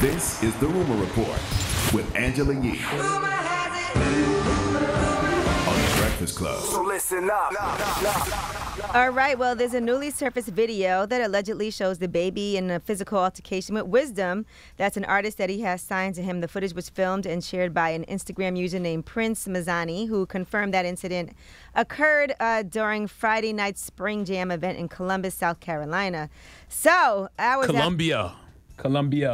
This is the Rumor Report with Angela Yee on The Breakfast Club. So listen up. All right, well, there's a newly surfaced video that allegedly shows the baby in a physical altercation with Wisdom. That's an artist that he has signed to him. The footage was filmed and shared by an Instagram user named Prince Mazzani, who confirmed that incident occurred during Friday night's Spring Jam event in Columbus, South Carolina. So, Columbia.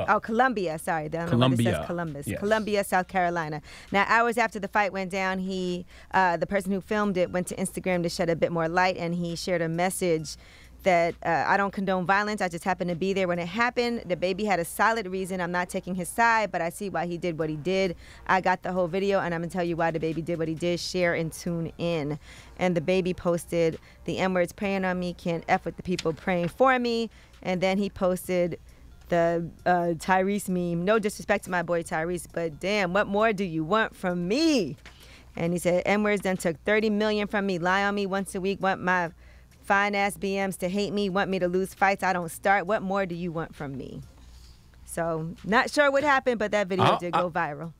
Oh, Columbia. Sorry. It says Columbus. Yes. Columbia, South Carolina. Now, hours after the fight went down, the person who filmed it went to Instagram to shed a bit more light, and he shared a message that I don't condone violence. I just happened to be there when it happened. The baby had a solid reason. I'm not taking his side, but I see why he did what he did. I got the whole video, and I'm going to tell you why the baby did what he did. Share and tune in. And the baby posted, the N-word's praying on me, can't F with the people praying for me. And then he posted the Tyrese meme. No disrespect to my boy Tyrese, but damn, what more do you want from me? And he said, N-words done took 30 million from me, lie on me once a week, want my fine-ass BMs to hate me, want me to lose fights I don't start. What more do you want from me? So, not sure what happened, but that video did go viral.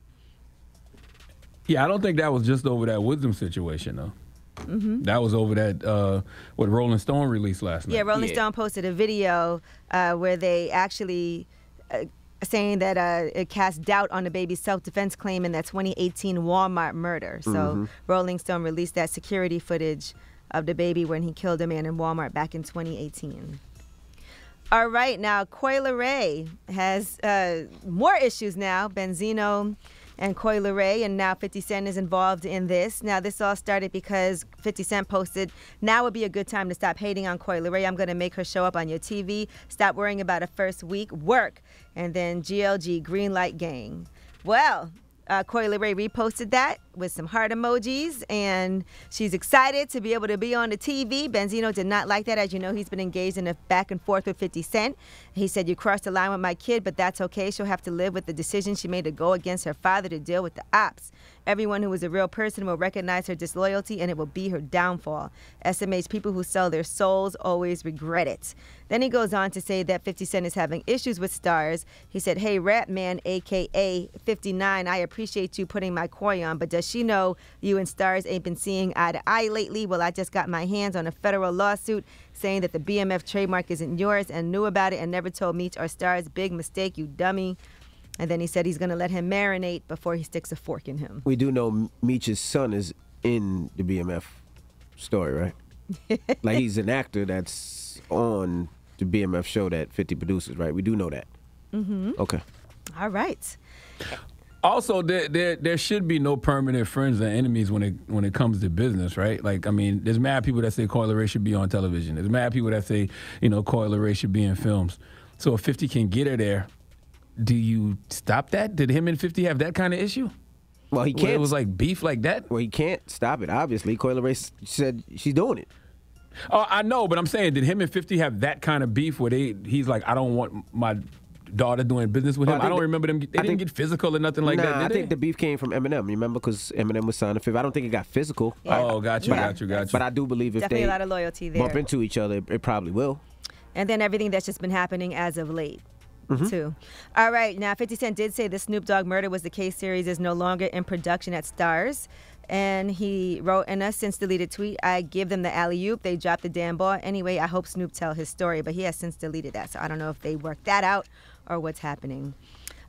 Yeah, I don't think that was just over that Wisdom situation, though. Mm-hmm. That was over that what Rolling Stone released last night. Yeah, Rolling Stone posted a video where they actually saying that it cast doubt on the baby's self-defense claim in that 2018 Walmart murder. So Rolling Stone released that security footage of the baby when he killed a man in Walmart back in 2018. All right, now Coi Leray has more issues now. Benzino and Coi Leray, and now 50 Cent is involved in this. Now, this all started because 50 Cent posted, now would be a good time to stop hating on Coi Leray. I'm going to make her show up on your TV. Stop worrying about her first week. Work. And then GLG, Green Light Gang. Well, Coi Leray reposted that with some heart emojis, and she's excited to be able to be on the TV. Benzino did not like that. As you know, he's been engaged in a back and forth with 50 Cent. He said, you crossed the line with my kid, but that's okay. She'll have to live with the decision she made to go against her father to deal with the ops. Everyone who is a real person will recognize her disloyalty, and it will be her downfall. SMH people who sell their souls always regret it. Then he goes on to say that 50 Cent is having issues with stars. He said, hey, Rap Man, a.k.a. 59, I appreciate you putting my koi on, but does she know you and stars ain't been seeing eye to eye lately? Well, I just got my hands on a federal lawsuit saying that the BMF trademark isn't yours and knew about it and never told Meech or Stars. Big mistake, you dummy. And then he said he's going to let him marinate before he sticks a fork in him. We do know Meech's son is in the BMF story, right? Like he's an actor that's on the BMF show that 50 produces, right? We do know that. Mm-hmm. Okay. All right. Also, there should be no permanent friends or enemies when it comes to business, right? Like, I mean, there's mad people that say Coi Leray should be on television. There's mad people that say, Coi Leray should be in films. So if 50 can get her there, do you stop that? Did him and 50 have that kind of issue? Well, he can't. It was like beef like that? Well, he can't stop it, obviously. Coi Leray said she's doing it. Oh, I know, but I'm saying, did him and 50 have that kind of beef where he's like, I don't want my daughter doing business with him? I don't remember them. They didn't get physical or nothing like that, did I think the beef came from Eminem. You remember? Because Eminem was signed to 50. I don't think it got physical. Yeah. Oh, got you. But I do believe if definitely they a lot of loyalty there. bump into each other, it probably will. And then everything that's just been happening as of late. Too. All right, now 50 Cent did say the Snoop Dogg Murder Was the Case series is no longer in production at Stars. And he wrote in a since deleted tweet, I give them the alley-oop, they dropped the damn ball. Anyway, I hope Snoop tell his story, but he has since deleted that. So I don't know if they worked that out or what's happening.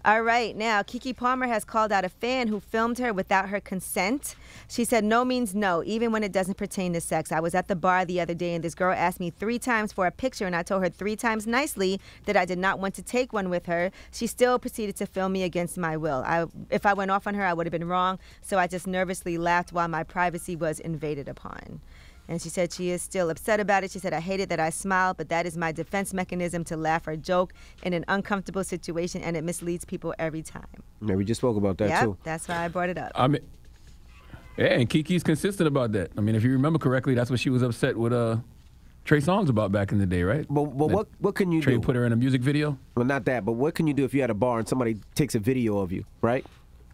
All right, now Keke Palmer has called out a fan who filmed her without her consent. She said, no means no, even when it doesn't pertain to sex. I was at the bar the other day and this girl asked me 3 times for a picture and I told her 3 times nicely that I did not want to take one with her. She still proceeded to film me against my will. If I went off on her, I would have been wrong. So I just nervously laughed while my privacy was invaded upon. And she said she is still upset about it. She said, I hate it that I smiled, but that is my defense mechanism to laugh or joke in an uncomfortable situation, and it misleads people every time. Yeah, we just spoke about that, too. That's why I brought it up. I mean, yeah, and Keke's consistent about that. I mean, if you remember correctly, that's what she was upset with Trey Songz about back in the day, right? But what can you do? Trey put her in a music video? Well, not that, but what can you do if you're at a bar and somebody takes a video of you, right?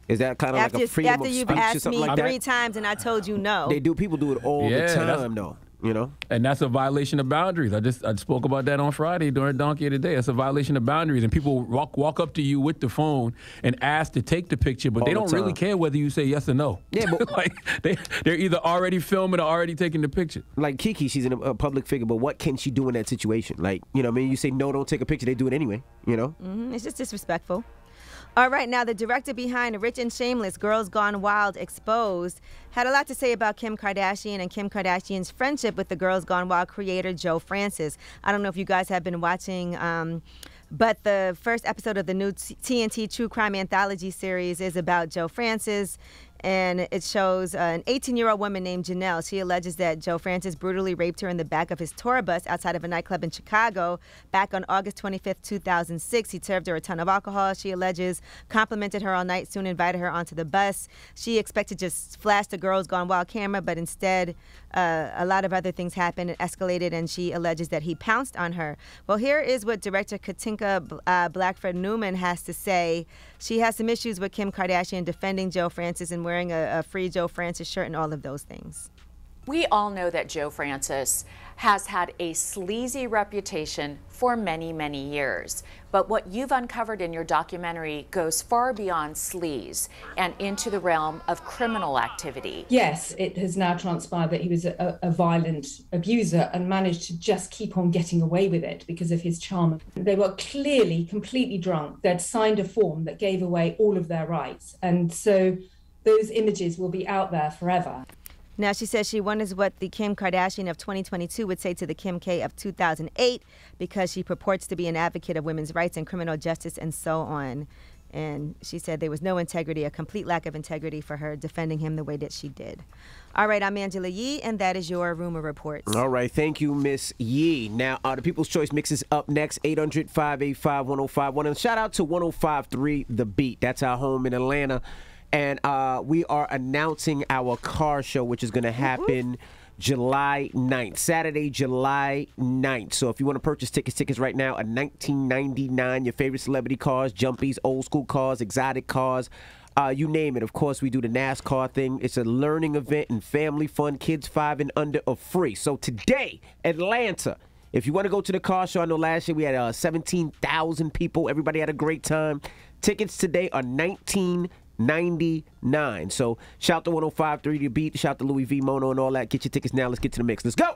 Is that kind of like a freedom of speech or something like that? After you've asked me 3 times and I told you no. People do it all the time, though. you know? And that's a violation of boundaries. I spoke about that on Friday during Donkey of the Day. It's a violation of boundaries. And people walk up to you with the phone and ask to take the picture, but they don't really care whether you say yes or no. Yeah, but like they're either already filming or already taking the picture. Like Keke, she's a public figure, but what can she do in that situation? Like, you know what I mean? You say, no, don't take a picture. They do it anyway, you know? It's just disrespectful. All right, now the director behind Rich and Shameless, Girls Gone Wild, Exposed, had a lot to say about Kim Kardashian and Kim Kardashian's friendship with the Girls Gone Wild creator, Joe Francis. I don't know if you guys have been watching, but the first episode of the new TNT True Crime Anthology series is about Joe Francis. And it shows an 18-year-old woman named Janelle. She alleges that Joe Francis brutally raped her in the back of his tour bus outside of a nightclub in Chicago back on August 25th, 2006. He served her a ton of alcohol, she alleges, complimented her all night, soon invited her onto the bus. She expected to just flash the Girls Gone Wild camera, but instead a lot of other things happened. It escalated, and she alleges that he pounced on her. Well, here is what director Katinka Blackford Newman has to say. She has some issues with Kim Kardashian defending Joe Francis and wearing a Free Joe Francis shirt and all of those things. We all know that Joe Francis has had a sleazy reputation for many, many years. But what you've uncovered in your documentary goes far beyond sleaze and into the realm of criminal activity. Yes, it has now transpired that he was a violent abuser and managed to just keep on getting away with it because of his charm. They were clearly completely drunk. They'd signed a form that gave away all of their rights. And so those images will be out there forever. Now, she says she wonders what the Kim Kardashian of 2022 would say to the Kim K of 2008 because she purports to be an advocate of women's rights and criminal justice and so on. And she said there was no integrity, a complete lack of integrity for her defending him the way that she did. All right, I'm Angela Yee, and that is your Rumor Reports. All right, thank you, Miss Yee. Now, the People's Choice Mix is up next, 800-585-1051. And shout out to 105.3 The Beat. That's our home in Atlanta. And we are announcing our car show, which is going to happen July 9th, Saturday, July 9th. So if you want to purchase tickets right now at $19.99, your favorite celebrity cars, jumpies, old school cars, exotic cars, you name it. Of course, we do the NASCAR thing. It's a learning event and family fun. Kids 5 and under are free. So today, Atlanta, if you want to go to the car show, I know last year we had 17,000 people. Everybody had a great time. Tickets today are $19.99. So shout to 105.3 The Beat, shout to Louis V, Mono, and all that. Get your tickets now. Let's get to the mix. Let's go.